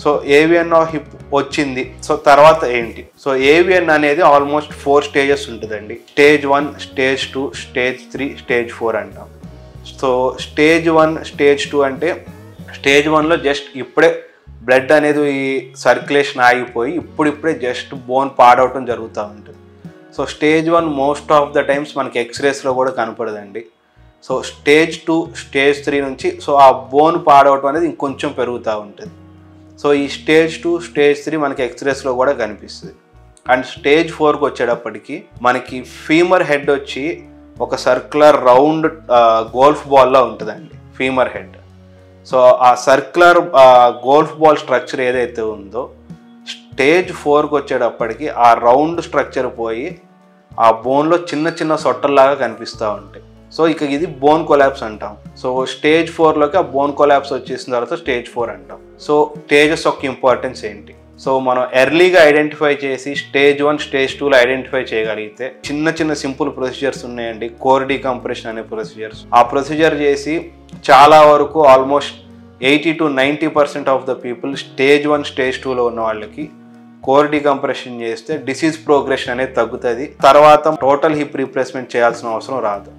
So avian of hip వచ్చింది, so తర్వాత ఏంటి? సో ఏవియన్ అనేది ఆల్మోస్ట్ 4 స్టేజెస్ ఉంటుందండి. స్టేజ్ 1, స్టేజ్ 2, స్టేజ్ 3, స్టేజ్ 4 అంటాం. సో స్టేజ్ 1, స్టేజ్ 2 అంటే స్టేజ్ 1లో జస్ట్ ఇప్పుడే బ్లడ్ అనేది ఈ సర్క్యులేషన్ ఆగిపోయి ఇప్పుడిప్పుడే జస్ట్ బోన్ పాడవటం జరుగుతూ ఉంటుంది. So stage 1 most of the times మనకి ఎక్స్రేస్లో కూడా కనపడదండి. సో స్టేజ్ 2, స్టేజ్ 3 నుంచి సో ఆ బోన్ పాడవటం అనేది ఇంకొంచెం పెరుగుతూ ఉంటుంది. సో ఈ స్టేజ్ 2, స్టేజ్ 3 మనకి ఎక్స్రేస్లో కూడా కనిపిస్తుంది. అండ్ స్టేజ్ 4కి వచ్చేటప్పటికి మనకి ఫీమర్ హెడ్ వచ్చి ఒక సర్క్యులర్ రౌండ్ గోల్ఫ్ బాల్లో ఉంటుందండి ఫీమర్ హెడ్. సో ఆ సర్క్యులర్ గోల్ఫ్ బాల్ స్ట్రక్చర్ ఏదైతే ఉందో స్టేజ్ 4కి వచ్చేటప్పటికి ఆ రౌండ్ స్ట్రక్చర్ పోయి ఆ బోన్లో చిన్న చిన్న సొట్టల్లాగా కనిపిస్తూ ఉంటాయి. సో ఇక ఇది బోన్ కొలాప్స్ అంటాం. సో స్టేజ్ 4లోకి ఆ బోన్ కొలాప్స్ వచ్చేసిన తర్వాత స్టేజ్ 4 అంటాం. సో స్టేజెస్ యొక్క ఇంపార్టెన్స్ ఏంటి? సో మనం ఎర్లీగా ఐడెంటిఫై చేసి స్టేజ్ 1, స్టేజ్ 2లో ఐడెంటిఫై చేయగలిగితే చిన్న చిన్న సింపుల్ ప్రొసీజర్స్ ఉన్నాయండి. కోర్ డీకంప్రెషన్ అనే ప్రొసీజర్స్. ఆ ప్రొసీజర్ చేసి చాలా వరకు almost 80 to 90% of the people stage 1, stage 2లో ఉన్న వాళ్ళకి కోర్ డీకంప్రెషన్ చేస్తే డిసీజ్ ప్రోగ్రెషన్ అనేది తగ్గుతుంది. తర్వాత టోటల్ హిప్ రీప్లేస్మెంట్ చేయాల్సిన అవసరం రాదు.